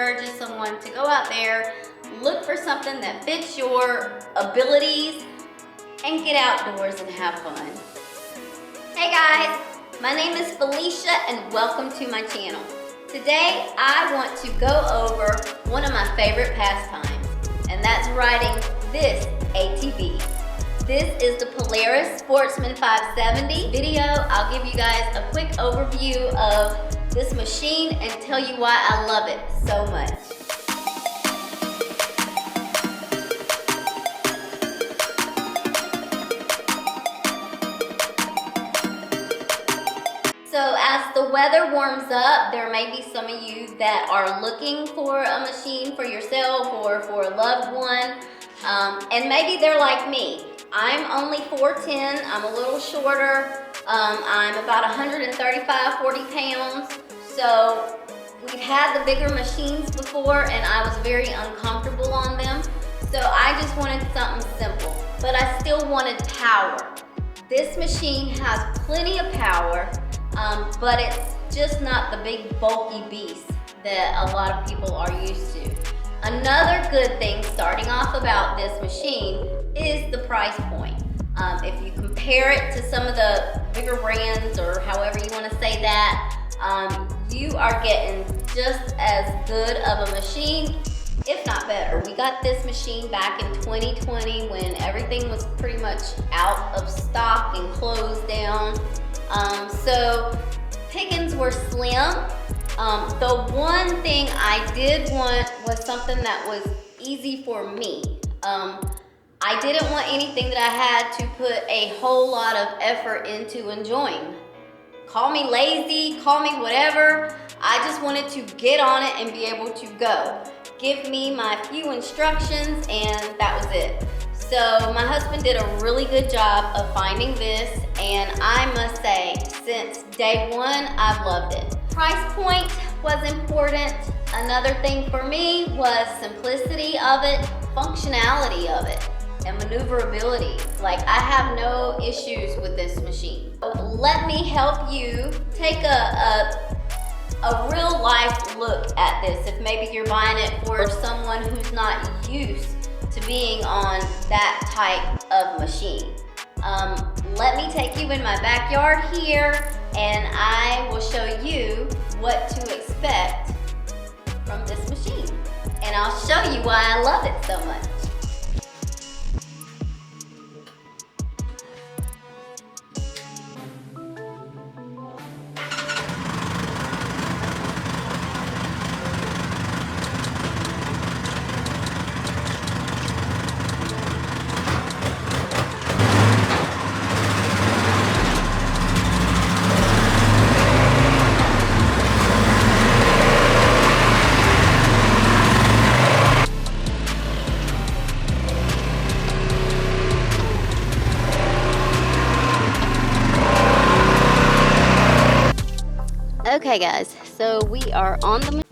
encourages someone to go out there, look for something that fits your abilities, and get outdoors and have fun. Hey guys, my name is Felicia and welcome to my channel. Today I want to go over one of my favorite pastimes, and that's riding this ATV. This is the Polaris Sportsman 570 video. I'll give you guys a quick overview of this machine and tell you why I love it so much. So as the weather warms up, there may be some of you that are looking for a machine for yourself or for a loved one, and maybe they're like me. I'm only 4'10", I'm a little shorter, I'm about 40 pounds, so we've had the bigger machines before and I was very uncomfortable on them, so I just wanted something simple, but I still wanted power. This machine has plenty of power, but it's just not the big bulky beast that a lot of people are used to. Another good thing starting off about this machine is the price point. If you compare it to some of the bigger brands, or however you want to say that, you are getting just as good of a machine, if not better. We got this machine back in 2020 when everything was pretty much out of stock and closed down. So pickings were slim. The one thing I did want was something that was easy for me. I didn't want anything that I had to put a whole lot of effort into enjoying. Call me lazy, call me whatever. I just wanted to get on it and be able to go. Give me my few instructions and that was it. So my husband did a really good job of finding this, and I must say, since day one, I've loved it. Price point was important. Another thing for me was simplicity of it, functionality of it, and maneuverability. Like, I have no issues with this machine. Let me help you take a real life look at this. If maybe you're buying it for someone who's not used to being on that type of machine. Let me take you in my backyard here and I will show you what to expect from this machine. And I'll show you why I love it so much. Okay guys, so we are on the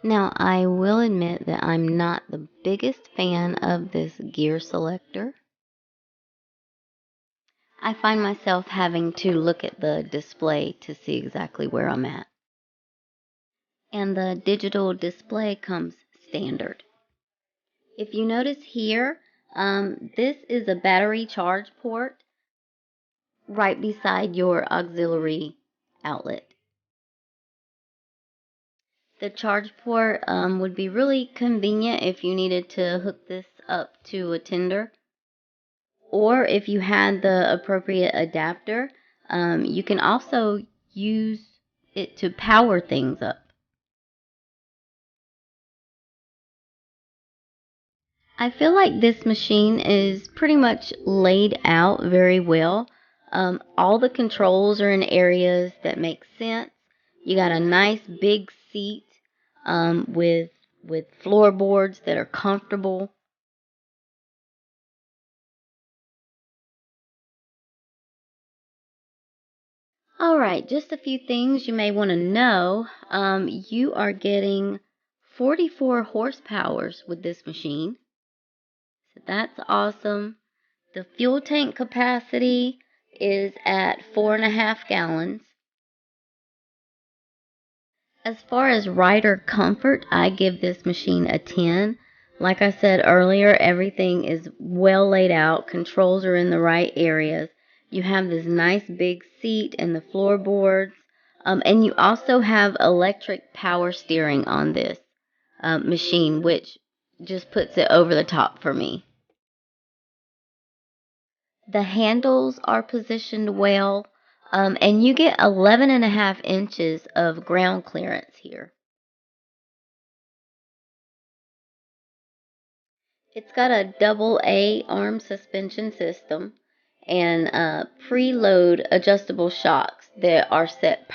Now, I will admit that I'm not the biggest fan of this gear selector. I find myself having to look at the display to see exactly where I'm at. And the digital display comes standard. If you notice here, this is a battery charge port right beside your auxiliary outlet. The charge port would be really convenient if you needed to hook this up to a tender, or if you had the appropriate adapter. You can also use it to power things up. I feel like this machine is pretty much laid out very well. All the controls are in areas that make sense. You got a nice big seat with floorboards that are comfortable. All right, just a few things you may want to know. You are getting 44 horsepower with this machine. So that's awesome. The fuel tank capacity is at 4.5 gallons. As far as rider comfort, I give this machine a 10. Like I said earlier, everything is well laid out. Controls are in the right areas. You have this nice big seat and the floorboards. And you also have electric power steering on this machine, which just puts it over the top for me. The handles are positioned well, and you get 11.5 inches of ground clearance here. It's got a double A arm suspension system and preload adjustable shocks that are set.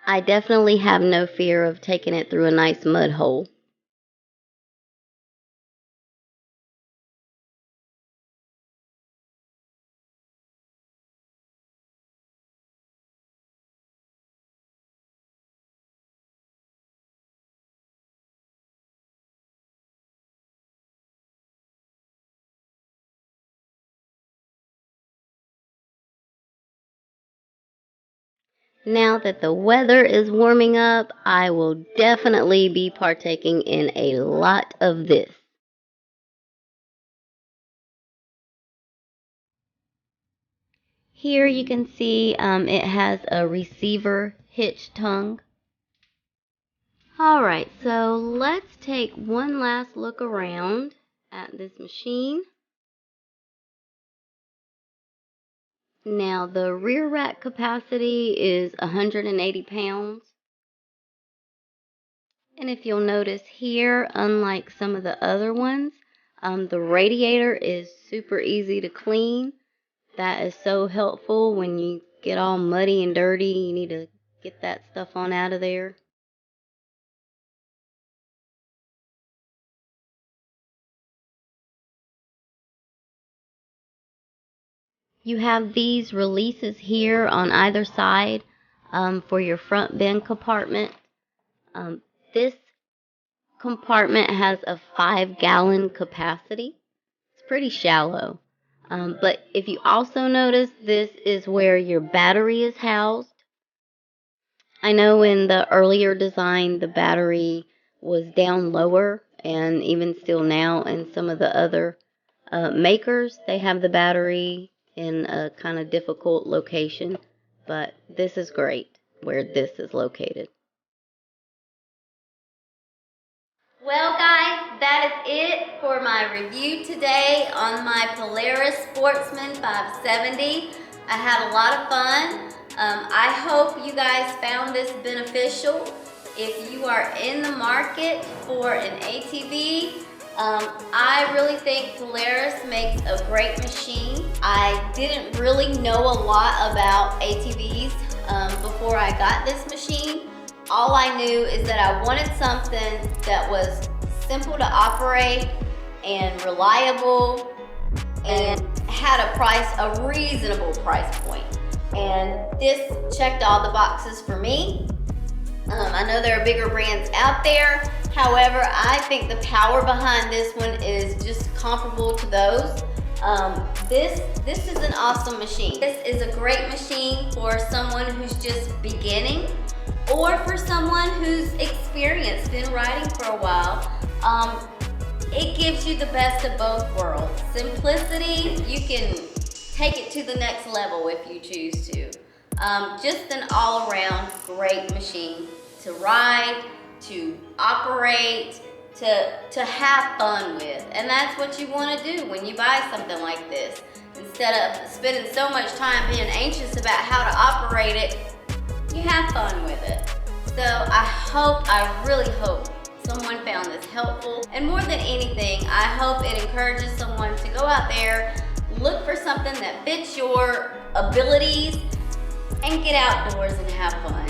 I definitely have no fear of taking it through a nice mud hole. Now that the weather is warming up, I will definitely be partaking in a lot of this. Here you can see it has a receiver hitch tongue. Alright, so let's take one last look around at this machine. Now the rear rack capacity is 180 pounds. And if you'll notice here, unlike some of the other ones, the radiator is super easy to clean. That is so helpful when you get all muddy and dirty. You need to get that stuff on out of there. You have these releases here on either side for your front bin compartment. This compartment has a 5-gallon capacity. It's pretty shallow. But if you also notice, this is where your battery is housed. I know in the earlier design, the battery was down lower, and even still now in some of the other makers, they have the battery in a kind of difficult location. But this is great where this is located. Well guys, that is it for my review today on my Polaris Sportsman 570. I had a lot of fun. I hope you guys found this beneficial. If you are in the market for an ATV, I really think Polaris makes a great machine. I didn't really know a lot about ATVs before I got this machine. All I knew is that I wanted something that was simple to operate and reliable and had a reasonable price point. And this checked all the boxes for me. I know there are bigger brands out there. However, I think the power behind this one is just comparable to those. This is an awesome machine. This is a great machine for someone who's just beginning, or for someone who's experienced, been riding for a while. It gives you the best of both worlds. Simplicity, you can take it to the next level if you choose to. Just an all-around great machine to ride, to operate, to have fun with. And that's what you want to do when you buy something like this. Instead of spending so much time being anxious about how to operate it, you have fun with it. So I really hope someone found this helpful. And more than anything, I hope it encourages someone to go out there, look for something that fits your abilities, and get outdoors and have fun.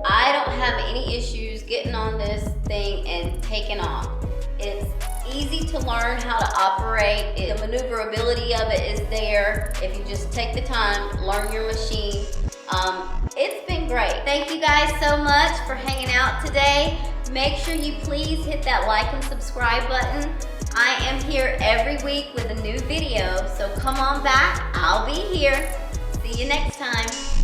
I don't have any issues getting on this thing and taking off. It's easy to learn how to operate. The maneuverability of it is there if you just take the time, learn your machine. It's been great. Thank you guys so much for hanging out today. Make sure you please hit that like and subscribe button. I am here every week with a new video, so come on back. I'll be here. See you next time.